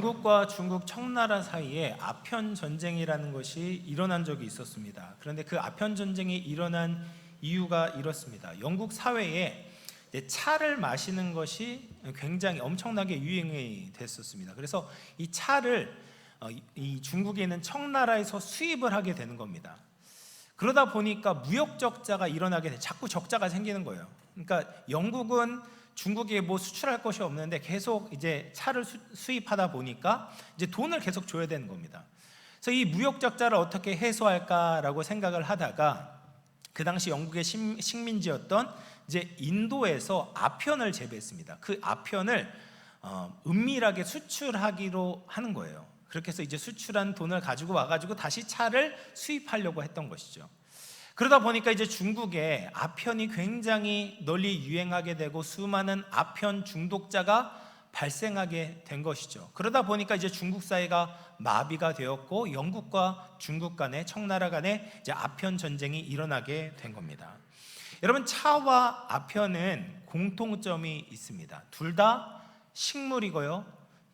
영국과 중국 청나라 사이에 아편 전쟁이라는 것이 일어난 적이 있었습니다. 그런데 그 아편 전쟁이 일어난 이유가 이렇습니다. 영국 사회에 차를 마시는 것이 굉장히 엄청나게 유행이 됐었습니다. 그래서 이 차를 이 중국에 있는 청나라에서 수입을 하게 되는 겁니다. 그러다 보니까 무역 적자가 일어나게 돼 자꾸 적자가 생기는 거예요. 그러니까 영국은 중국에 뭐 수출할 것이 없는데 계속 이제 차를 수입하다 보니까 이제 돈을 계속 줘야 되는 겁니다. 그래서 이 무역 적자를 어떻게 해소할까라고 생각을 하다가 그 당시 영국의 식민지였던 이제 인도에서 아편을 재배했습니다. 그 아편을 은밀하게 수출하기로 하는 거예요. 그렇게 해서 이제 수출한 돈을 가지고 와가지고 다시 차를 수입하려고 했던 것이죠. 그러다 보니까 이제 중국에 아편이 굉장히 널리 유행하게 되고 수많은 아편 중독자가 발생하게 된 것이죠. 그러다 보니까 이제 중국 사회가 마비가 되었고 영국과 중국 간에 청나라 간에 이제 아편 전쟁이 일어나게 된 겁니다. 여러분, 차와 아편은 공통점이 있습니다. 둘 다 식물이고요,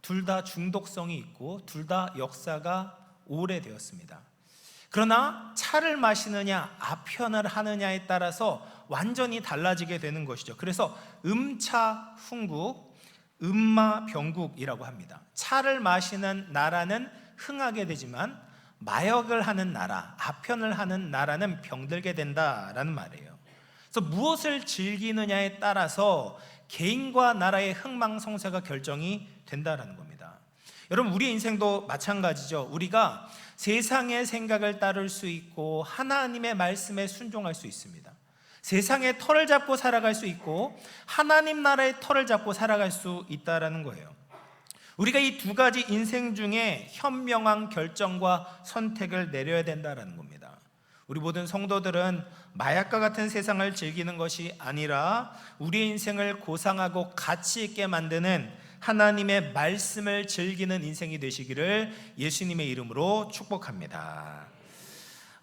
둘 다 중독성이 있고 둘 다 역사가 오래되었습니다. 그러나 차를 마시느냐 아편을 하느냐에 따라서 완전히 달라지게 되는 것이죠. 그래서 음차훈국, 음마병국이라고 합니다. 차를 마시는 나라는 흥하게 되지만 마역을 하는 나라, 아편을 하는 나라는 병들게 된다라는 말이에요. 그래서 무엇을 즐기느냐에 따라서 개인과 나라의 흥망성쇠가 결정이 된다라는 겁니다. 여러분, 우리 인생도 마찬가지죠. 우리가 세상의 생각을 따를 수 있고 하나님의 말씀에 순종할 수 있습니다. 세상의 털을 잡고 살아갈 수 있고 하나님 나라의 털을 잡고 살아갈 수 있다라는 거예요. 우리가 이 두 가지 인생 중에 현명한 결정과 선택을 내려야 된다라는 겁니다. 우리 모든 성도들은 마약과 같은 세상을 즐기는 것이 아니라 우리의 인생을 고상하고 가치 있게 만드는 하나님의 말씀을 즐기는 인생이 되시기를 예수님의 이름으로 축복합니다.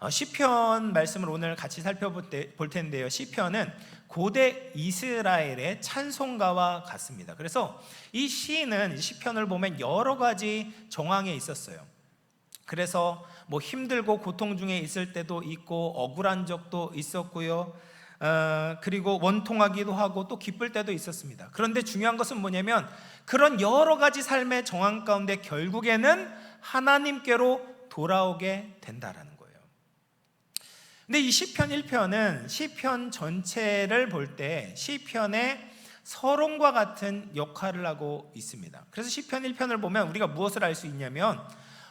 시편 말씀을 오늘 같이 살펴볼 텐데요. 시편은 고대 이스라엘의 찬송가와 같습니다. 그래서 이 시인은 시편을 보면 여러 가지 정황에 있었어요. 그래서 뭐 힘들고 고통 중에 있을 때도 있고 억울한 적도 있었고요, 그리고 원통하기도 하고 또 기쁠 때도 있었습니다. 그런데 중요한 것은 뭐냐면 그런 여러 가지 삶의 정황 가운데 결국에는 하나님께로 돌아오게 된다라는 거예요. 근데 이 시편 1편은 시편 전체를 볼 때 시편의 서론과 같은 역할을 하고 있습니다. 그래서 시편 1편을 보면 우리가 무엇을 알 수 있냐면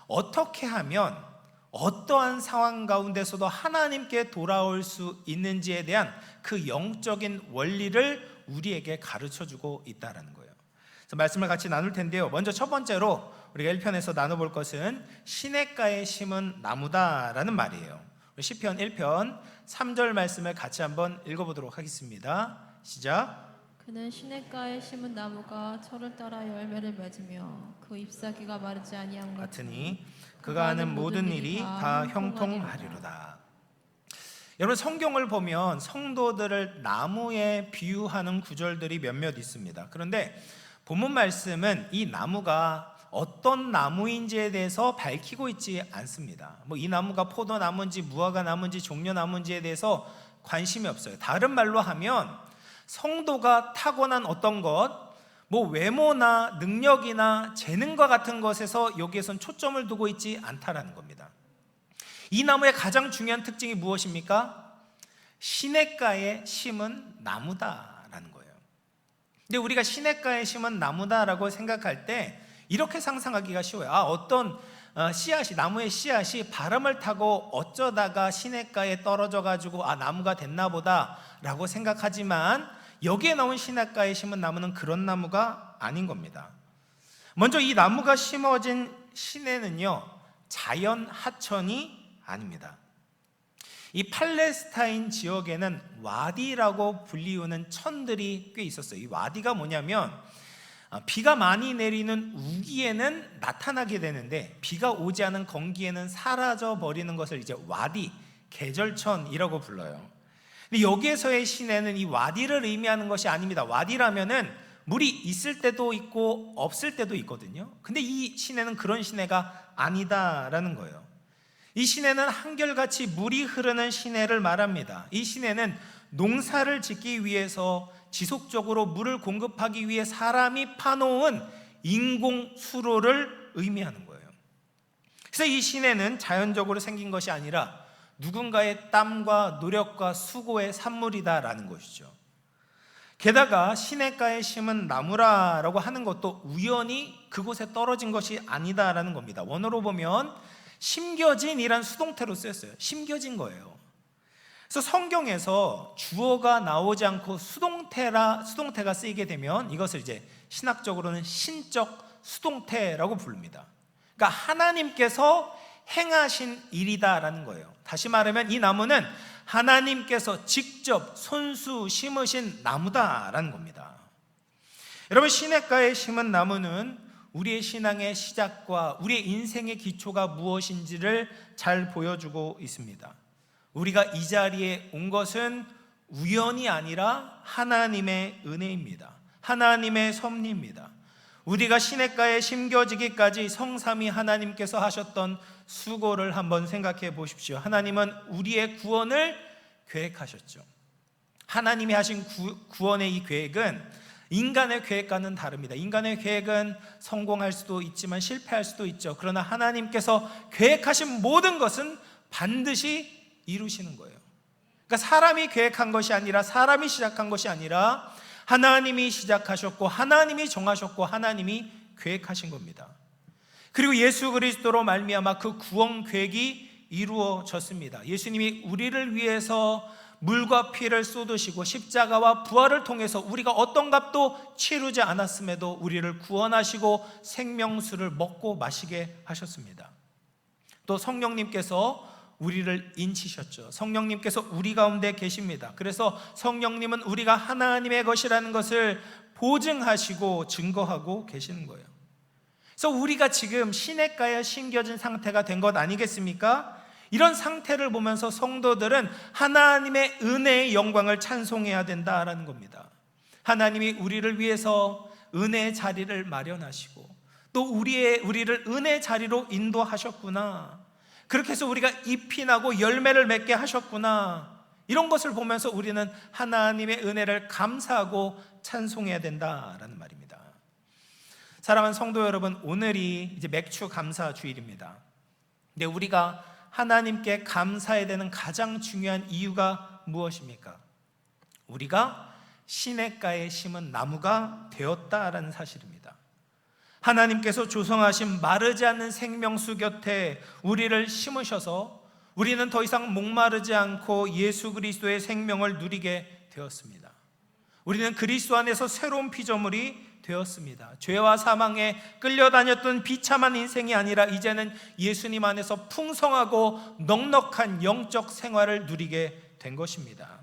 어떻게 하면 어떠한 상황 가운데서도 하나님께 돌아올 수 있는지에 대한 그 영적인 원리를 우리에게 가르쳐주고 있다는 거예요. 그래서 말씀을 같이 나눌 텐데요. 먼저 첫 번째로 우리가 1편에서 나눠볼 것은 시냇가에 심은 나무다라는 말이에요. 시편 1편 3절 말씀을 같이 한번 읽어보도록 하겠습니다. 시작. 그는 시냇가에 심은 나무가 철을 따라 열매를 맺으며 그 잎사귀가 마르지 아니한 것 같으니 그가 하는 모든 일이 다 형통하리로다. 여러분, 성경을 보면 성도들을 나무에 비유하는 구절들이 몇몇 있습니다. 그런데 본문 말씀은 이 나무가 어떤 나무인지에 대해서 밝히고 있지 않습니다. 뭐 이 나무가 포도나무인지 무화과 나무인지 종려나무인지에 대해서 관심이 없어요. 다른 말로 하면 성도가 타고난 어떤 것, 뭐 외모나 능력이나 재능과 같은 것에서 여기에선 초점을 두고 있지 않다라는 겁니다. 이 나무의 가장 중요한 특징이 무엇입니까? 시냇가에 심은 나무다라는 거예요. 근데 우리가 시냇가에 심은 나무다라고 생각할 때 이렇게 상상하기가 쉬워요. 어떤 씨앗이, 나무의 씨앗이 바람을 타고 어쩌다가 시냇가에 떨어져 가지고 나무가 됐나 보다 라고 생각하지만 여기에 나온 시냇가에 심은 나무는 그런 나무가 아닌 겁니다. 먼저 이 나무가 심어진 시내는요, 자연 하천이 아닙니다. 이 팔레스타인 지역에는 와디라고 불리우는 천들이 꽤 있었어요. 이 와디가 뭐냐면 비가 많이 내리는 우기에는 나타나게 되는데 비가 오지 않은 건기에는 사라져 버리는 것을 이제 와디, 계절천이라고 불러요. 근데 여기에서의 시내는 이 와디를 의미하는 것이 아닙니다. 와디라면은 물이 있을 때도 있고 없을 때도 있거든요. 근데 이 시내는 그런 시내가 아니다라는 거예요. 이 시내는 한결같이 물이 흐르는 시내를 말합니다. 이 시내는 농사를 짓기 위해서 지속적으로 물을 공급하기 위해 사람이 파놓은 인공 수로를 의미하는 거예요. 그래서 이 시내는 자연적으로 생긴 것이 아니라 누군가의 땀과 노력과 수고의 산물이다라는 것이죠. 게다가 시냇가에 심은 나무라라고 하는 것도 우연히 그곳에 떨어진 것이 아니다라는 겁니다. 원어로 보면 심겨진이란 수동태로 쓰였어요. 심겨진 거예요. 그래서 성경에서 주어가 나오지 않고 수동태가 쓰이게 되면 이것을 이제 신학적으로는 신적 수동태라고 부릅니다. 그러니까 하나님께서 행하신 일이다라는 거예요. 다시 말하면 이 나무는 하나님께서 직접 손수 심으신 나무다라는 겁니다. 여러분, 시냇가에 심은 나무는 우리의 신앙의 시작과 우리의 인생의 기초가 무엇인지를 잘 보여주고 있습니다. 우리가 이 자리에 온 것은 우연이 아니라 하나님의 은혜입니다. 하나님의 섭리입니다. 우리가 시냇가에 심겨지기까지 성삼위 하나님께서 하셨던 수고를 한번 생각해 보십시오. 하나님은 우리의 구원을 계획하셨죠. 하나님이 하신 구원의 이 계획은 인간의 계획과는 다릅니다. 인간의 계획은 성공할 수도 있지만 실패할 수도 있죠. 그러나 하나님께서 계획하신 모든 것은 반드시 이루시는 거예요. 그러니까 사람이 계획한 것이 아니라, 사람이 시작한 것이 아니라 하나님이 시작하셨고 하나님이 정하셨고 하나님이 계획하신 겁니다. 그리고 예수 그리스도로 말미암아 그 구원 계획이 이루어졌습니다. 예수님이 우리를 위해서 물과 피를 쏟으시고 십자가와 부활을 통해서 우리가 어떤 값도 치르지 않았음에도 우리를 구원하시고 생명수를 먹고 마시게 하셨습니다. 또 성령님께서 우리를 인치셨죠. 성령님께서 우리 가운데 계십니다. 그래서 성령님은 우리가 하나님의 것이라는 것을 보증하시고 증거하고 계시는 거예요. 그래서 우리가 지금 시냇가에 심겨진 상태가 된 것 아니겠습니까? 이런 상태를 보면서 성도들은 하나님의 은혜의 영광을 찬송해야 된다라는 겁니다. 하나님이 우리를 위해서 은혜의 자리를 마련하시고 또 우리를 은혜의 자리로 인도하셨구나, 그렇게 해서 우리가 잎이 나고 열매를 맺게 하셨구나, 이런 것을 보면서 우리는 하나님의 은혜를 감사하고 찬송해야 된다라는 말입니다. 사랑하는 성도 여러분, 오늘이 이제 맥주 감사 주일입니다. 근데 우리가 하나님께 감사해야 되는 가장 중요한 이유가 무엇입니까? 우리가 시냇가에 심은 나무가 되었다라는 사실입니다. 하나님께서 조성하신 마르지 않는 생명수 곁에 우리를 심으셔서 우리는 더 이상 목마르지 않고 예수 그리스도의 생명을 누리게 되었습니다. 우리는 그리스도 안에서 새로운 피조물이 되었습니다. 죄와 사망에 끌려다녔던 비참한 인생이 아니라 이제는 예수님 안에서 풍성하고 넉넉한 영적 생활을 누리게 된 것입니다.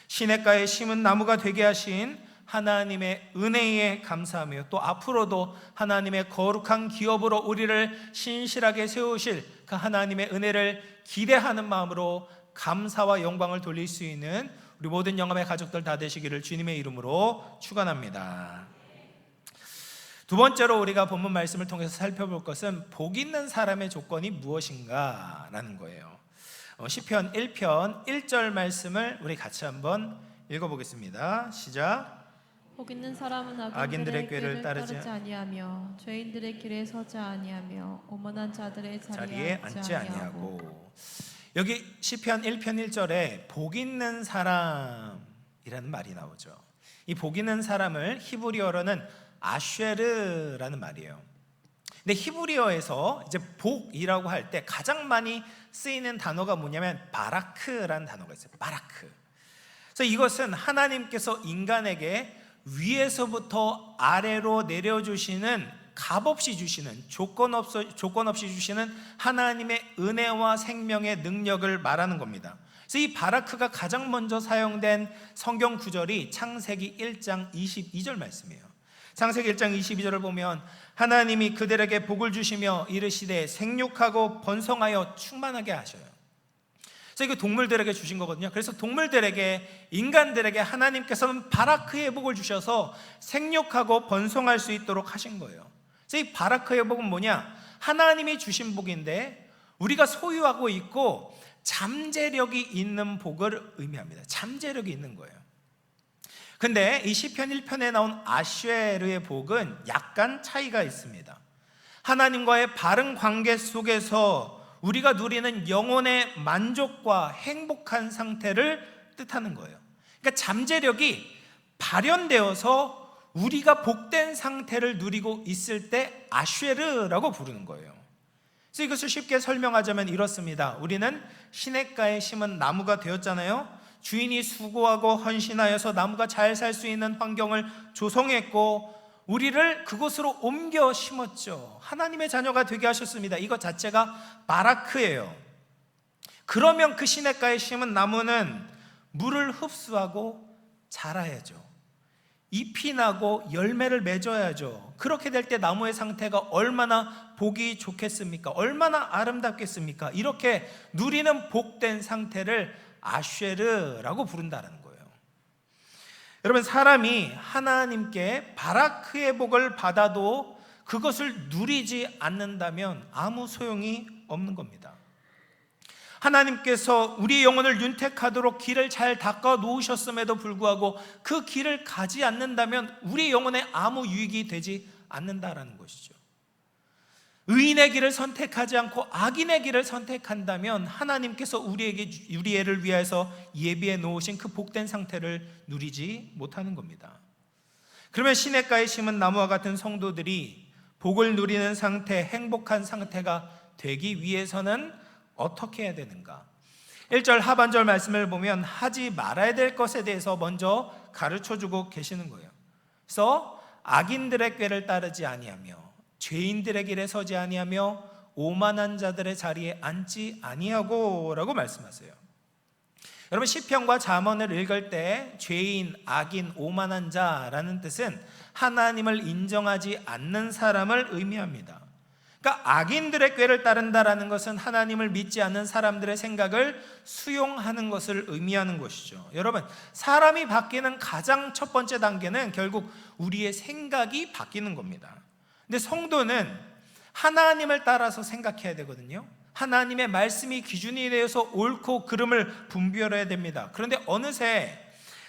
시냇가에 심은 나무가 되게 하신 하나님의 은혜에 감사하며 또 앞으로도 하나님의 거룩한 기업으로 우리를 신실하게 세우실 그 하나님의 은혜를 기대하는 마음으로 감사와 영광을 돌릴 수 있는 우리 모든 영감의 가족들 다 되시기를 주님의 이름으로 축원합니다. 두 번째로 우리가 본문 말씀을 통해서 살펴볼 것은 복 있는 사람의 조건이 무엇인가 라는 거예요. 시편 1편 1절 말씀을 우리 같이 한번 읽어보겠습니다. 시작. 복 있는 사람은 악인들의 꾀를 따르지 아니하며 죄인들의 길에 서지 아니하며 오만한 자들의 자리에 앉지 아니하고. 여기 시편 1편 1절에 복 있는 사람이라는 말이 나오죠. 이 복 있는 사람을 히브리어로는 아쉐르라는 말이에요. 근데 히브리어에서 이제 복이라고 할 때 가장 많이 쓰이는 단어가 뭐냐면 바라크라는 단어가 있어요. 바라크. 그래서 이것은 하나님께서 인간에게 위에서부터 아래로 내려주시는, 값없이 주시는, 조건 없이 주시는 하나님의 은혜와 생명의 능력을 말하는 겁니다. 그래서 이 바라크가 가장 먼저 사용된 성경 구절이 창세기 1장 22절 말씀이에요. 창세기 1장 22절을 보면 하나님이 그들에게 복을 주시며 이르시되 생육하고 번성하여 충만하게 하셔요. 그래서 그래서 이거 동물들에게 주신 거거든요. 그래서 동물들에게, 인간들에게 하나님께서는 바라크의 복을 주셔서 생육하고 번성할 수 있도록 하신 거예요. 그래서 이 바라크의 복은 뭐냐? 하나님이 주신 복인데 우리가 소유하고 있고 잠재력이 있는 복을 의미합니다. 잠재력이 있는 거예요. 근데 이 시편 1편에 나온 아쉐르의 복은 약간 차이가 있습니다. 하나님과의 바른 관계 속에서 우리가 누리는 영혼의 만족과 행복한 상태를 뜻하는 거예요. 그러니까 잠재력이 발현되어서 우리가 복된 상태를 누리고 있을 때 아쉐르라고 부르는 거예요. 그래서 이것을 쉽게 설명하자면 이렇습니다. 우리는 시냇가에 심은 나무가 되었잖아요. 주인이 수고하고 헌신하여서 나무가 잘 살 수 있는 환경을 조성했고 우리를 그곳으로 옮겨 심었죠. 하나님의 자녀가 되게 하셨습니다. 이것 자체가 바라크예요. 그러면 그 시냇가에 심은 나무는 물을 흡수하고 자라야죠. 잎이 나고 열매를 맺어야죠. 그렇게 될 때 나무의 상태가 얼마나 보기 좋겠습니까? 얼마나 아름답겠습니까? 이렇게 누리는 복된 상태를 아쉐르라고 부른다는 거예요. 여러분, 사람이 하나님께 바라크의 복을 받아도 그것을 누리지 않는다면 아무 소용이 없는 겁니다. 하나님께서 우리 영혼을 윤택하도록 길을 잘 닦아 놓으셨음에도 불구하고 그 길을 가지 않는다면 우리 영혼에 아무 유익이 되지 않는다라는 것이죠. 의인의 길을 선택하지 않고 악인의 길을 선택한다면 하나님께서 우리를 위해서 예비해 놓으신 그 복된 상태를 누리지 못하는 겁니다. 그러면 시냇가에 심은 나무와 같은 성도들이 복을 누리는 상태, 행복한 상태가 되기 위해서는 어떻게 해야 되는가? 1절 하반절 말씀을 보면 하지 말아야 될 것에 대해서 먼저 가르쳐주고 계시는 거예요. 그래서 악인들의 꾀를 따르지 아니하며 죄인들의 길에 서지 아니하며 오만한 자들의 자리에 앉지 아니하고 라고 말씀하세요. 여러분, 시편과 잠언을 읽을 때 죄인, 악인, 오만한 자라는 뜻은 하나님을 인정하지 않는 사람을 의미합니다. 그러니까 악인들의 꾀를 따른다라는 것은 하나님을 믿지 않는 사람들의 생각을 수용하는 것을 의미하는 것이죠. 여러분, 사람이 바뀌는 가장 첫 번째 단계는 결국 우리의 생각이 바뀌는 겁니다. 근데 성도는 하나님을 따라서 생각해야 되거든요. 하나님의 말씀이 기준이 되어서 옳고 그름을 분별해야 됩니다. 그런데 어느새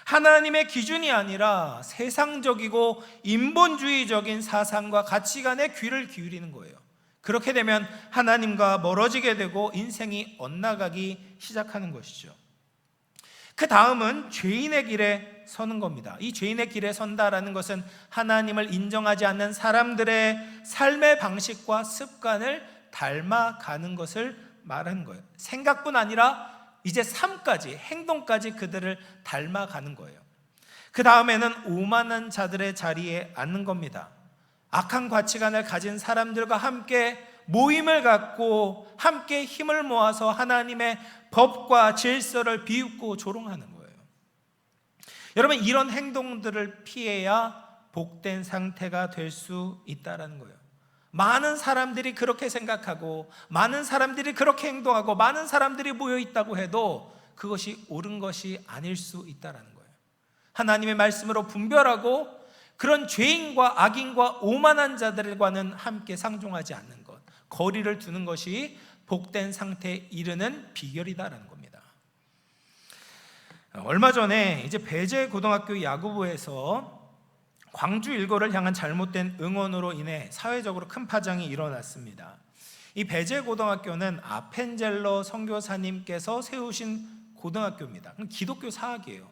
하나님의 기준이 아니라 세상적이고 인본주의적인 사상과 가치관에 귀를 기울이는 거예요. 그렇게 되면 하나님과 멀어지게 되고 인생이 엇나가기 시작하는 것이죠. 그 다음은 죄인의 길에 서는 겁니다. 이 죄인의 길에 선다라는 것은 하나님을 인정하지 않는 사람들의 삶의 방식과 습관을 닮아가는 것을 말하는 거예요. 생각뿐 아니라 이제 삶까지, 행동까지 그들을 닮아가는 거예요. 그 다음에는 오만한 자들의 자리에 앉는 겁니다. 악한 가치관을 가진 사람들과 함께 모임을 갖고 함께 힘을 모아서 하나님의 법과 질서를 비웃고 조롱하는 거예요. 여러분, 이런 행동들을 피해야 복된 상태가 될 수 있다는 거예요. 많은 사람들이 그렇게 생각하고 많은 사람들이 그렇게 행동하고 많은 사람들이 모여 있다고 해도 그것이 옳은 것이 아닐 수 있다는 거예요. 하나님의 말씀으로 분별하고 그런 죄인과 악인과 오만한 자들과는 함께 상종하지 않는 것, 거리를 두는 것이 복된 상태에 이르는 비결이다라는 겁니다. 얼마 전에 이제 배재 고등학교 야구부에서 광주 일고를 향한 잘못된 응원으로 인해 사회적으로 큰 파장이 일어났습니다. 이 배재 고등학교는 아펜젤러 선교사님께서 세우신 고등학교입니다. 기독교 사학이에요.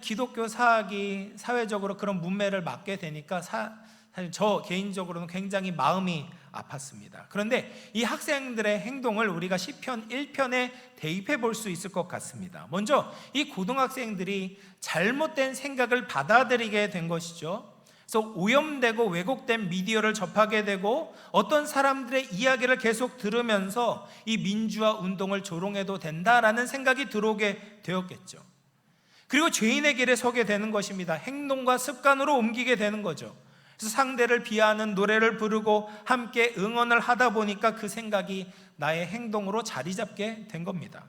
기독교 사학이 사회적으로 그런 문매를 맞게 되니까 사실 저 개인적으로는 굉장히 마음이 아팠습니다. 그런데 이 학생들의 행동을 우리가 시편 1편에 대입해 볼 수 있을 것 같습니다. 먼저 이 고등학생들이 잘못된 생각을 받아들이게 된 것이죠. 그래서 오염되고 왜곡된 미디어를 접하게 되고 어떤 사람들의 이야기를 계속 들으면서 이 민주화 운동을 조롱해도 된다라는 생각이 들어오게 되었겠죠. 그리고 죄인의 길에 서게 되는 것입니다. 행동과 습관으로 옮기게 되는 거죠. 그래서 상대를 비하하는 노래를 부르고 함께 응원을 하다 보니까 그 생각이 나의 행동으로 자리 잡게 된 겁니다.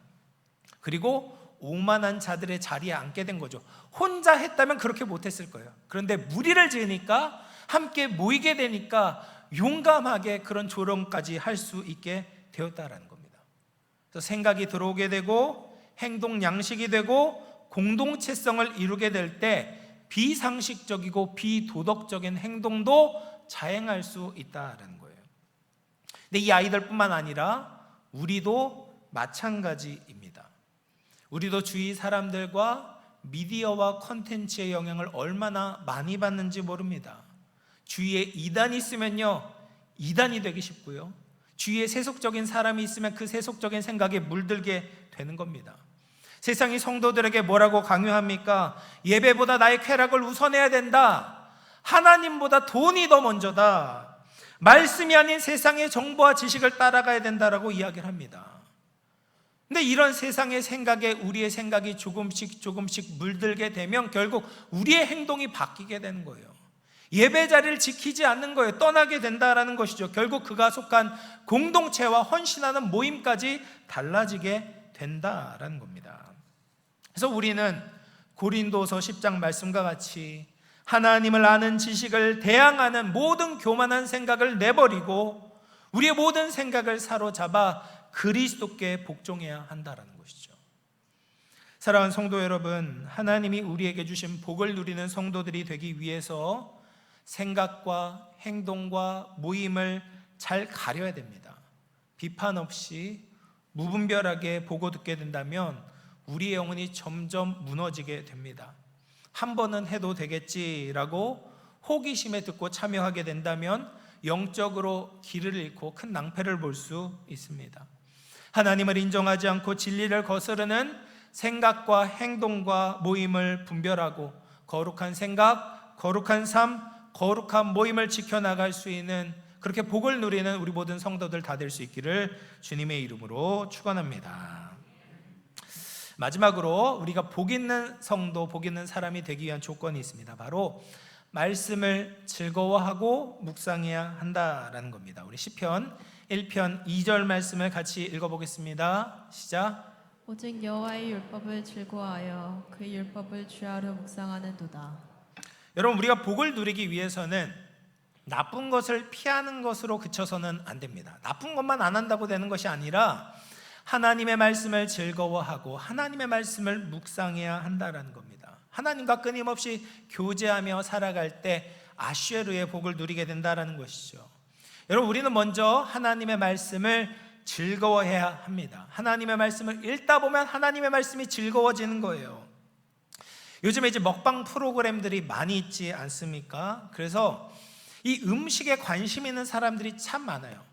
그리고 오만한 자들의 자리에 앉게 된 거죠. 혼자 했다면 그렇게 못했을 거예요. 그런데 무리를 지으니까, 함께 모이게 되니까 용감하게 그런 조롱까지 할 수 있게 되었다라는 겁니다. 그래서 생각이 들어오게 되고 행동 양식이 되고 공동체성을 이루게 될 때 비상식적이고 비도덕적인 행동도 자행할 수 있다라는 거예요. 근데 이 아이들뿐만 아니라 우리도 마찬가지입니다. 우리도 주위 사람들과 미디어와 콘텐츠의 영향을 얼마나 많이 받는지 모릅니다. 주위에 이단이 있으면요, 이단이 되기 쉽고요, 주위에 세속적인 사람이 있으면 그 세속적인 생각에 물들게 되는 겁니다. 세상이 성도들에게 뭐라고 강요합니까? 예배보다 나의 쾌락을 우선해야 된다. 하나님보다 돈이 더 먼저다. 말씀이 아닌 세상의 정보와 지식을 따라가야 된다라고 이야기를 합니다. 근데 이런 세상의 생각에 우리의 생각이 조금씩 물들게 되면 결국 우리의 행동이 바뀌게 되는 거예요. 예배 자리를 지키지 않는 거예요. 떠나게 된다라는 것이죠. 결국 그가 속한 공동체와 헌신하는 모임까지 달라지게 된다라는 겁니다. 그래서 우리는 고린도서 10장 말씀과 같이 하나님을 아는 지식을 대항하는 모든 교만한 생각을 내버리고 우리의 모든 생각을 사로잡아 그리스도께 복종해야 한다라는 것이죠. 사랑하는 성도 여러분, 하나님이 우리에게 주신 복을 누리는 성도들이 되기 위해서 생각과 행동과 모임을 잘 가려야 됩니다. 비판 없이 무분별하게 보고 듣게 된다면 우리의 영혼이 점점 무너지게 됩니다. 한 번은 해도 되겠지라고 호기심에 듣고 참여하게 된다면 영적으로 길을 잃고 큰 낭패를 볼 수 있습니다. 하나님을 인정하지 않고 진리를 거스르는 생각과 행동과 모임을 분별하고 거룩한 생각, 거룩한 삶, 거룩한 모임을 지켜나갈 수 있는, 그렇게 복을 누리는 우리 모든 성도들 다 될 수 있기를 주님의 이름으로 축원합니다. 마지막으로 우리가 복 있는 성도, 복 있는 사람이 되기 위한 조건이 있습니다. 바로 말씀을 즐거워하고 묵상해야 한다라는 겁니다. 우리 시편 1편 2절 말씀을 같이 읽어보겠습니다. 시작. 오직 여호와의 율법을 즐거워하여 그 율법을 주야로 묵상하는도다. 여러분, 우리가 복을 누리기 위해서는 나쁜 것을 피하는 것으로 그쳐서는 안 됩니다. 나쁜 것만 안 한다고 되는 것이 아니라 하나님의 말씀을 즐거워하고 하나님의 말씀을 묵상해야 한다라는 겁니다. 하나님과 끊임없이 교제하며 살아갈 때 아쉐르의 복을 누리게 된다라는 것이죠. 여러분, 우리는 먼저 하나님의 말씀을 즐거워해야 합니다. 하나님의 말씀을 읽다 보면 하나님의 말씀이 즐거워지는 거예요. 요즘에 이제 먹방 프로그램들이 많이 있지 않습니까? 그래서 이 음식에 관심 있는 사람들이 참 많아요.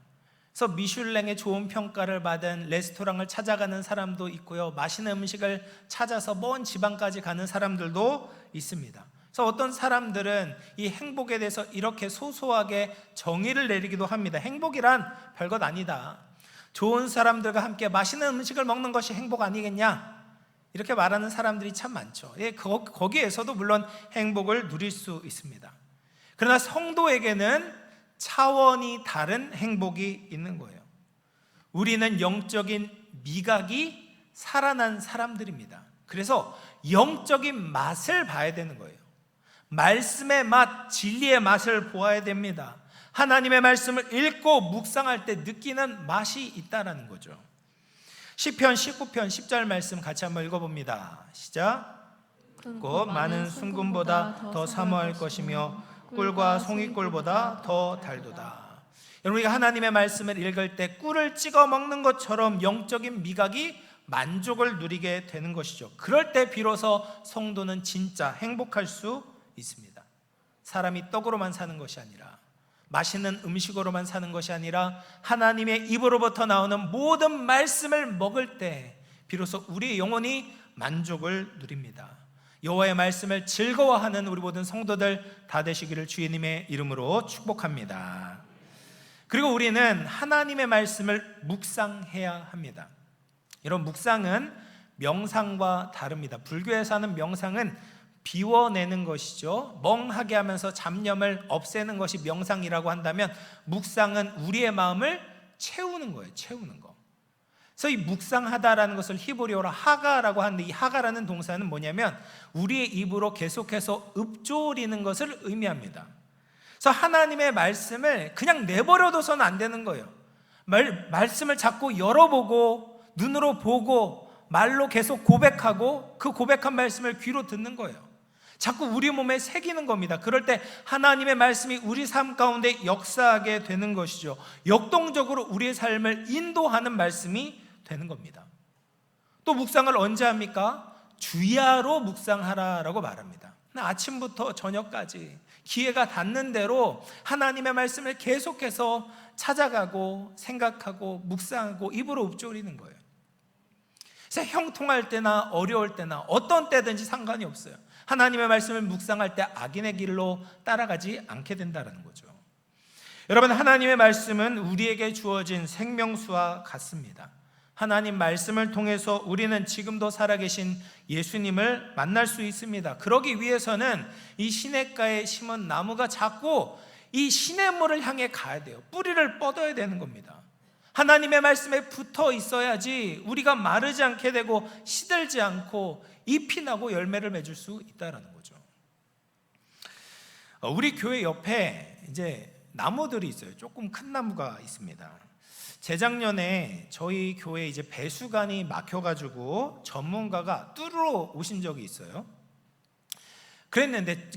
그래서 미슐랭의 좋은 평가를 받은 레스토랑을 찾아가는 사람도 있고요, 맛있는 음식을 찾아서 먼 지방까지 가는 사람들도 있습니다. 그래서 어떤 사람들은 이 행복에 대해서 이렇게 소소하게 정의를 내리기도 합니다. 행복이란 별것 아니다. 좋은 사람들과 함께 맛있는 음식을 먹는 것이 행복 아니겠냐? 이렇게 말하는 사람들이 참 많죠. 거기에서도 물론 행복을 누릴 수 있습니다. 그러나 성도에게는 차원이 다른 행복이 있는 거예요. 우리는 영적인 미각이 살아난 사람들입니다. 그래서 영적인 맛을 봐야 되는 거예요. 말씀의 맛, 진리의 맛을 보아야 됩니다. 하나님의 말씀을 읽고 묵상할 때 느끼는 맛이 있다라는 거죠. 시편 19편 10절 말씀 같이 한번 읽어봅니다. 시작. 곧 많은 순금보다 더 사모할 것이며 꿀과 송이꿀보다 더 달도다. 여러분, 우리가 하나님의 말씀을 읽을 때 꿀을 찍어 먹는 것처럼 영적인 미각이 만족을 누리게 되는 것이죠. 그럴 때 비로소 성도는 진짜 행복할 수 있습니다. 사람이 떡으로만 사는 것이 아니라, 맛있는 음식으로만 사는 것이 아니라 하나님의 입으로부터 나오는 모든 말씀을 먹을 때 비로소 우리의 영혼이 만족을 누립니다. 여호와의 말씀을 즐거워하는 우리 모든 성도들 다 되시기를 주님의 이름으로 축복합니다. 그리고 우리는 하나님의 말씀을 묵상해야 합니다. 여러분, 묵상은 명상과 다릅니다. 불교에서 하는 명상은 비워내는 것이죠. 멍하게 하면서 잡념을 없애는 것이 명상이라고 한다면 묵상은 우리의 마음을 채우는 거예요. 채우는 거. 그래서 이 묵상하다라는 것을 히브리어로 하가라고 하는데, 이 하가라는 동사는 뭐냐면 우리의 입으로 계속해서 읊조리는 것을 의미합니다. 그래서 하나님의 말씀을 그냥 내버려둬서는 안 되는 거예요. 말씀을 자꾸 열어보고 눈으로 보고 말로 계속 고백하고 그 고백한 말씀을 귀로 듣는 거예요. 자꾸 우리 몸에 새기는 겁니다. 그럴 때 하나님의 말씀이 우리 삶 가운데 역사하게 되는 것이죠. 역동적으로 우리의 삶을 인도하는 말씀이 되는 겁니다. 또 묵상을 언제 합니까? 주야로 묵상하라라고 말합니다. 아침부터 저녁까지 기회가 닿는 대로 하나님의 말씀을 계속해서 찾아가고 생각하고 묵상하고 입으로 읊조리는 거예요. 그래서 형통할 때나 어려울 때나 어떤 때든지 상관이 없어요. 하나님의 말씀을 묵상할 때 악인의 길로 따라가지 않게 된다는 거죠. 여러분, 하나님의 말씀은 우리에게 주어진 생명수와 같습니다. 하나님 말씀을 통해서 우리는 지금도 살아계신 예수님을 만날 수 있습니다. 그러기 위해서는 이 시냇가에 심은 나무가 자꾸 이 시냇물을 향해 가야 돼요. 뿌리를 뻗어야 되는 겁니다. 하나님의 말씀에 붙어 있어야지 우리가 마르지 않게 되고 시들지 않고 잎이 나고 열매를 맺을 수 있다는 거죠. 우리 교회 옆에 이제 나무들이 있어요. 조금 큰 나무가 있습니다. 재작년에 저희 교회 이제 배수관이 막혀가지고 전문가가 뚫으러 오신 적이 있어요. 그랬는데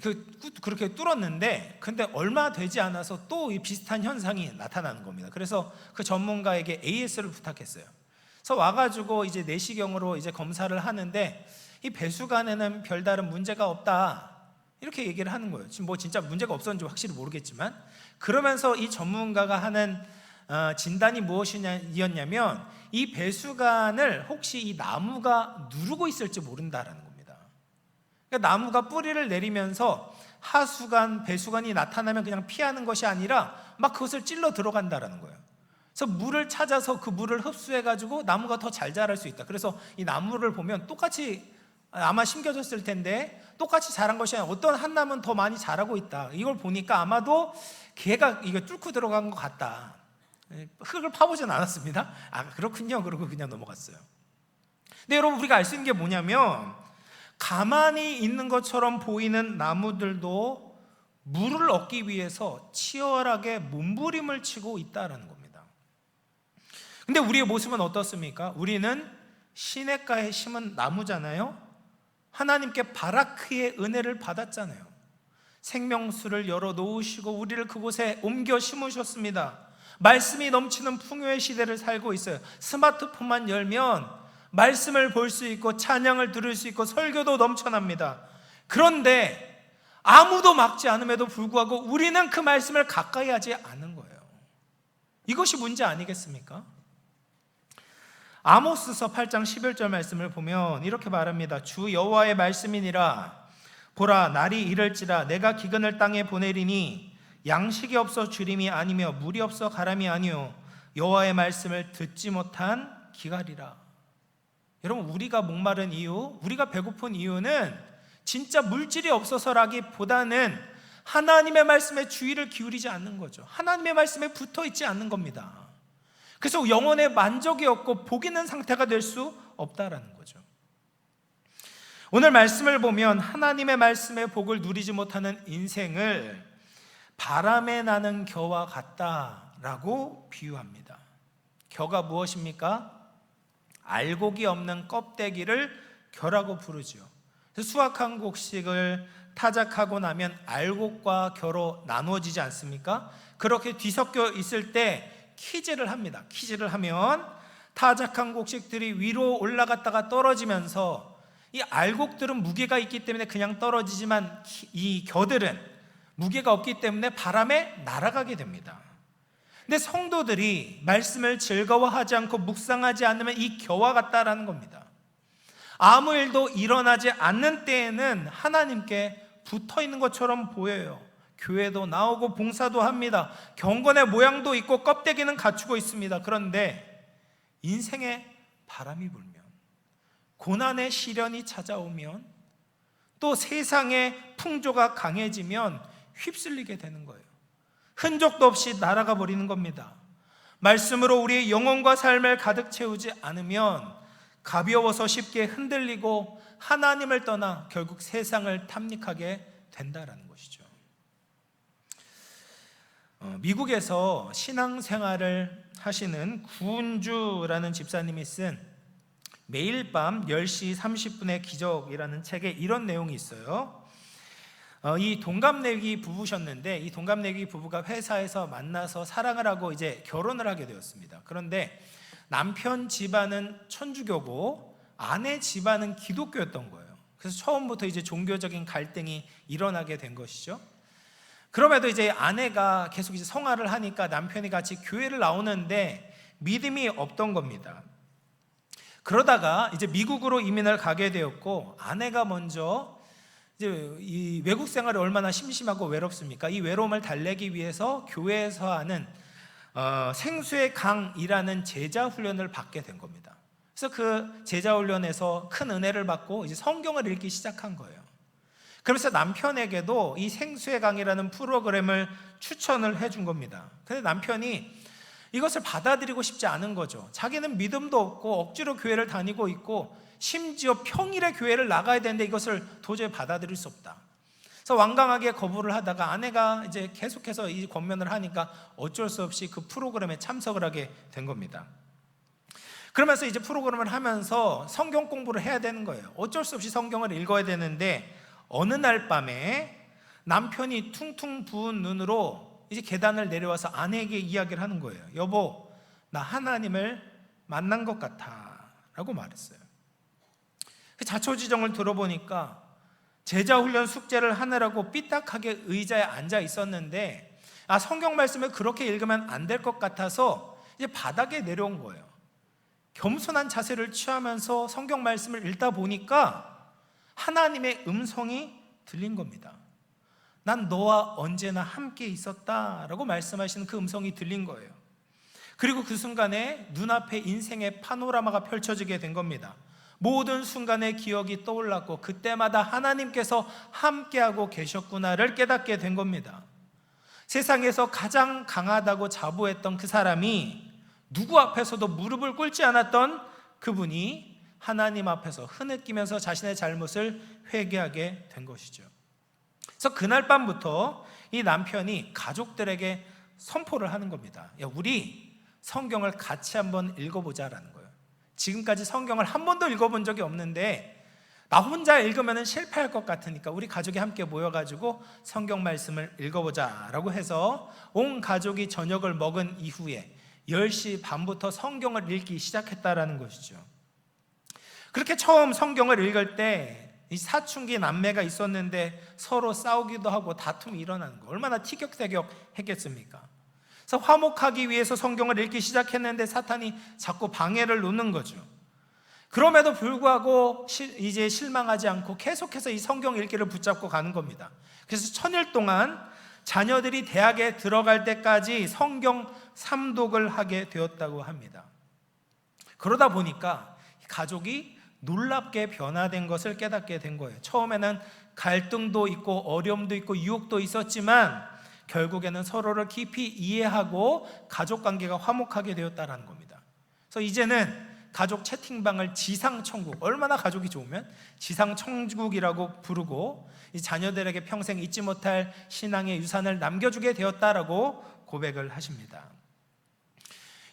그렇게 뚫었는데 근데 얼마 되지 않아서 또 이 비슷한 현상이 나타나는 겁니다. 그래서 그 전문가에게 AS를 부탁했어요. 그래서 와가지고 이제 내시경으로 이제 검사를 하는데 이 배수관에는 별다른 문제가 없다 이렇게 얘기를 하는 거예요. 지금 뭐 진짜 문제가 없었는지 확실히 모르겠지만, 그러면서 이 전문가가 하는 진단이 무엇이었냐면 이 배수관을 혹시 이 나무가 누르고 있을지 모른다라는 겁니다. 그러니까 나무가 뿌리를 내리면서 하수관, 배수관이 나타나면 그냥 피하는 것이 아니라 막 그것을 찔러 들어간다라는 거예요. 그래서 물을 찾아서 그 물을 흡수해가지고 나무가 더 잘 자랄 수 있다. 그래서 이 나무를 보면 똑같이 아마 심겨졌을 텐데 똑같이 자란 것이 아니라 어떤 한 나무는 더 많이 자라고 있다. 이걸 보니까 아마도 걔가 이거 뚫고 들어간 것 같다. 흙을 파보진 않았습니다. 그렇군요. 그러고 그냥 넘어갔어요. 근데 여러분, 우리가 알 수 있는 게 뭐냐면 가만히 있는 것처럼 보이는 나무들도 물을 얻기 위해서 치열하게 몸부림을 치고 있다는 겁니다. 근데 우리의 모습은 어떻습니까? 우리는 시냇가에 심은 나무잖아요. 하나님께 바라크의 은혜를 받았잖아요. 생명수를 열어놓으시고 우리를 그곳에 옮겨 심으셨습니다. 말씀이 넘치는 풍요의 시대를 살고 있어요. 스마트폰만 열면 말씀을 볼 수 있고 찬양을 들을 수 있고 설교도 넘쳐납니다. 그런데 아무도 막지 않음에도 불구하고 우리는 그 말씀을 가까이 하지 않는 거예요. 이것이 문제 아니겠습니까? 아모스서 8장 11절 말씀을 보면 이렇게 말합니다. 주 여호와의 말씀이니라. 보라, 날이 이를지라 내가 기근을 땅에 보내리니 양식이 없어 주림이 아니며 물이 없어 가람이 아니요 여호와의 말씀을 듣지 못한 기갈이라. 여러분, 우리가 목마른 이유, 우리가 배고픈 이유는 진짜 물질이 없어서라기보다는 하나님의 말씀에 주의를 기울이지 않는 거죠. 하나님의 말씀에 붙어 있지 않는 겁니다. 그래서 영혼의 만족이 없고 복 있는 상태가 될 수 없다라는 거죠. 오늘 말씀을 보면 하나님의 말씀의 복을 누리지 못하는 인생을 바람에 나는 겨와 같다라고 비유합니다. 겨가 무엇입니까? 알곡이 없는 껍데기를 겨라고 부르죠. 수확한 곡식을 타작하고 나면 알곡과 겨로 나누어지지 않습니까? 그렇게 뒤섞여 있을 때 키질을 합니다. 키질을 하면 타작한 곡식들이 위로 올라갔다가 떨어지면서 이 알곡들은 무게가 있기 때문에 그냥 떨어지지만 이 겨들은 무게가 없기 때문에 바람에 날아가게 됩니다. 근데 성도들이 말씀을 즐거워하지 않고 묵상하지 않으면 이 겨와 같다라는 겁니다. 아무 일도 일어나지 않는 때에는 하나님께 붙어 있는 것처럼 보여요. 교회도 나오고 봉사도 합니다. 경건의 모양도 있고 껍데기는 갖추고 있습니다. 그런데 인생에 바람이 불면, 고난의 시련이 찾아오면, 또 세상의 풍조가 강해지면 휩쓸리게 되는 거예요. 흔적도 없이 날아가 버리는 겁니다. 말씀으로 우리의 영혼과 삶을 가득 채우지 않으면 가벼워서 쉽게 흔들리고 하나님을 떠나 결국 세상을 탐닉하게 된다라는 것이죠. 미국에서 신앙생활을 하시는 구은주라는 집사님이 쓴 매일 밤 10시 30분의 기적이라는 책에 이런 내용이 있어요. 이 동갑내기 부부셨는데 이 동갑내기 부부가 회사에서 만나서 사랑을 하고 이제 결혼을 하게 되었습니다. 그런데 남편 집안은 천주교고 아내 집안은 기독교였던 거예요. 그래서 처음부터 이제 종교적인 갈등이 일어나게 된 것이죠. 그럼에도 이제 아내가 계속 이제 성화를 하니까 남편이 같이 교회를 나오는데 믿음이 없던 겁니다. 그러다가 이제 미국으로 이민을 가게 되었고 아내가 먼저 이제 이 외국 생활이 얼마나 심심하고 외롭습니까? 이 외로움을 달래기 위해서 교회에서 하는 생수의 강이라는 제자 훈련을 받게 된 겁니다. 그래서 그 제자 훈련에서 큰 은혜를 받고 이제 성경을 읽기 시작한 거예요. 그러면서 남편에게도 이 생수의 강이라는 프로그램을 추천을 해준 겁니다. 근데 남편이 이것을 받아들이고 싶지 않은 거죠. 자기는 믿음도 없고 억지로 교회를 다니고 있고 심지어 평일에 교회를 나가야 되는데 이것을 도저히 받아들일 수 없다. 그래서 완강하게 거부를 하다가 아내가 이제 계속해서 이 권면을 하니까 어쩔 수 없이 그 프로그램에 참석을 하게 된 겁니다. 그러면서 이제 프로그램을 하면서 성경 공부를 해야 되는 거예요. 어쩔 수 없이 성경을 읽어야 되는데 어느 날 밤에 남편이 퉁퉁 부은 눈으로 이제 계단을 내려와서 아내에게 이야기를 하는 거예요. 여보, 나 하나님을 만난 것 같아 라고 말했어요. 그 자초지종을 들어보니까 제자훈련 숙제를 하느라고 삐딱하게 의자에 앉아 있었는데 성경 말씀을 그렇게 읽으면 안 될 것 같아서 이제 바닥에 내려온 거예요. 겸손한 자세를 취하면서 성경 말씀을 읽다 보니까 하나님의 음성이 들린 겁니다. 난 너와 언제나 함께 있었다라고 말씀하시는 그 음성이 들린 거예요. 그리고 그 순간에 눈앞에 인생의 파노라마가 펼쳐지게 된 겁니다. 모든 순간의 기억이 떠올랐고 그때마다 하나님께서 함께하고 계셨구나를 깨닫게 된 겁니다. 세상에서 가장 강하다고 자부했던 그 사람이 누구 앞에서도 무릎을 꿇지 않았던 그분이 하나님 앞에서 흐느끼면서 자신의 잘못을 회개하게 된 것이죠. 그래서 그날 밤부터 이 남편이 가족들에게 선포를 하는 겁니다. 야, 우리 성경을 같이 한번 읽어보자라는 거예요. 지금까지 성경을 한 번도 읽어본 적이 없는데 나 혼자 읽으면 실패할 것 같으니까 우리 가족이 함께 모여가지고 성경 말씀을 읽어보자라고 해서 온 가족이 저녁을 먹은 이후에 10시 반부터 성경을 읽기 시작했다라는 것이죠. 그렇게 처음 성경을 읽을 때 이 사춘기 남매가 있었는데 서로 싸우기도 하고 다툼이 일어나는 거 얼마나 티격태격 했겠습니까? 그래서 화목하기 위해서 성경을 읽기 시작했는데 사탄이 자꾸 방해를 놓는 거죠. 그럼에도 불구하고 이제 실망하지 않고 계속해서 이 성경 읽기를 붙잡고 가는 겁니다. 그래서 1000일 동안 자녀들이 대학에 들어갈 때까지 성경 삼독을 하게 되었다고 합니다. 그러다 보니까 가족이 놀랍게 변화된 것을 깨닫게 된 거예요. 처음에는 갈등도 있고 어려움도 있고 유혹도 있었지만 결국에는 서로를 깊이 이해하고 가족관계가 화목하게 되었다는 겁니다. 그래서 이제는 가족 채팅방을 지상천국, 얼마나 가족이 좋으면 지상천국이라고 부르고 이 자녀들에게 평생 잊지 못할 신앙의 유산을 남겨주게 되었다라고 고백을 하십니다.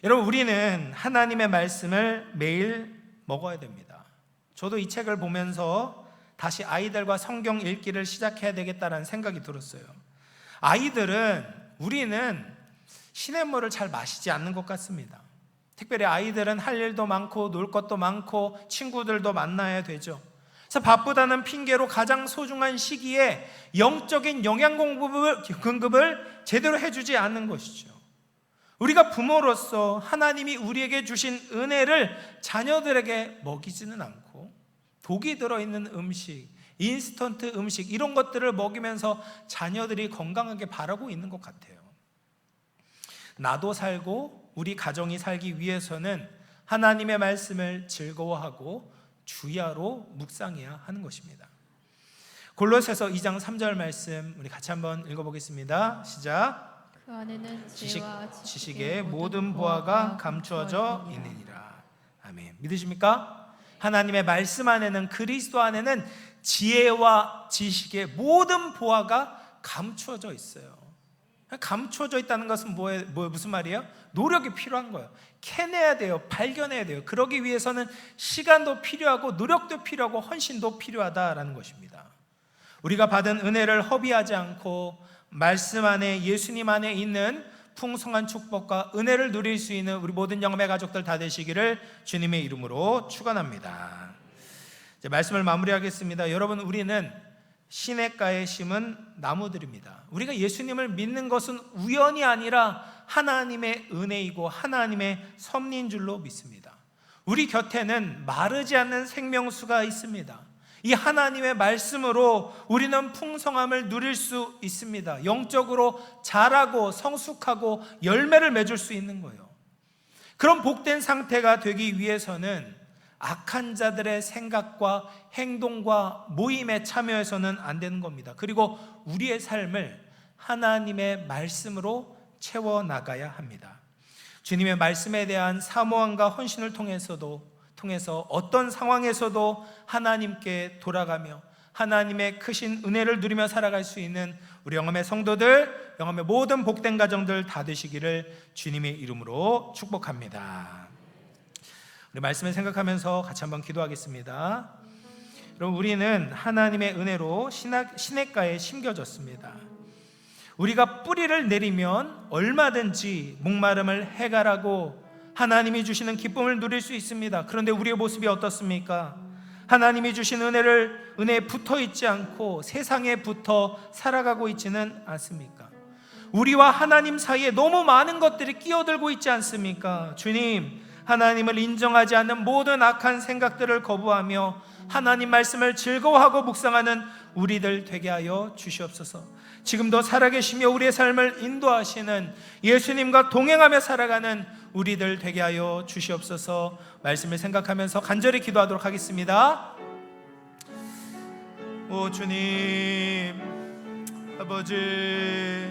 여러분, 우리는 하나님의 말씀을 매일 먹어야 됩니다. 저도 이 책을 보면서 다시 아이들과 성경 읽기를 시작해야 되겠다는 생각이 들었어요. 우리는 시냇물을 잘 마시지 않는 것 같습니다. 특별히 아이들은 할 일도 많고 놀 것도 많고 친구들도 만나야 되죠. 그래서 바쁘다는 핑계로 가장 소중한 시기에 영적인 영양 공급을 제대로 해주지 않는 것이죠. 우리가 부모로서 하나님이 우리에게 주신 은혜를 자녀들에게 먹이지는 않고 독이 들어있는 음식, 인스턴트 음식 이런 것들을 먹이면서 자녀들이 건강하게 바라고 있는 것 같아요. 나도 살고 우리 가정이 살기 위해서는 하나님의 말씀을 즐거워하고 주야로 묵상해야 하는 것입니다. 골로새서 2장 3절 말씀 우리 같이 한번 읽어보겠습니다. 시작. 그 안에는 지혜와 지식의 모든 보화가 감추어져 있느니라. 아멘. 믿으십니까? 하나님의 말씀 안에는, 그리스도 안에는 지혜와 지식의 모든 보화가 감추어져 있어요. 감추어져 있다는 것은 무슨 말이에요? 노력이 필요한 거예요. 캐내야 돼요. 발견해야 돼요. 그러기 위해서는 시간도 필요하고 노력도 필요하고 헌신도 필요하다라는 것입니다. 우리가 받은 은혜를 허비하지 않고 말씀 안에, 예수님 안에 있는 풍성한 축복과 은혜를 누릴 수 있는 우리 모든 영혼의 가족들 다 되시기를 주님의 이름으로 축원합니다. 이제 말씀을 마무리하겠습니다. 여러분, 우리는 시냇가에 심은 나무들입니다. 우리가 예수님을 믿는 것은 우연이 아니라 하나님의 은혜이고 하나님의 섭리인 줄로 믿습니다. 우리 곁에는 마르지 않는 생명수가 있습니다. 이 하나님의 말씀으로 우리는 풍성함을 누릴 수 있습니다. 영적으로 자라고 성숙하고 열매를 맺을 수 있는 거예요. 그런 복된 상태가 되기 위해서는 악한 자들의 생각과 행동과 모임에 참여해서는 안 되는 겁니다. 그리고 우리의 삶을 하나님의 말씀으로 채워나가야 합니다. 주님의 말씀에 대한 사모함과 헌신을 통해서 어떤 상황에서도 하나님께 돌아가며 하나님의 크신 은혜를 누리며 살아갈 수 있는 우리 영험의 성도들, 영험의 모든 복된 가정들 다 되시기를 주님의 이름으로 축복합니다. 우리 말씀을 생각하면서 같이 한번 기도하겠습니다. 여러분, 우리는 하나님의 은혜로 시냇가에 심겨졌습니다. 우리가 뿌리를 내리면 얼마든지 목마름을 해결하고 하나님이 주시는 기쁨을 누릴 수 있습니다. 그런데 우리의 모습이 어떻습니까? 하나님이 주신 은혜에 붙어 있지 않고 세상에 붙어 살아가고 있지는 않습니까? 우리와 하나님 사이에 너무 많은 것들이 끼어들고 있지 않습니까? 주님, 하나님을 인정하지 않는 모든 악한 생각들을 거부하며 하나님 말씀을 즐거워하고 묵상하는 우리들 되게 하여 주시옵소서. 지금도 살아계시며 우리의 삶을 인도하시는 예수님과 동행하며 살아가는 우리들 되게 하여 주시옵소서. 말씀을 생각하면서 간절히 기도하도록 하겠습니다. 오 주님, 아버지,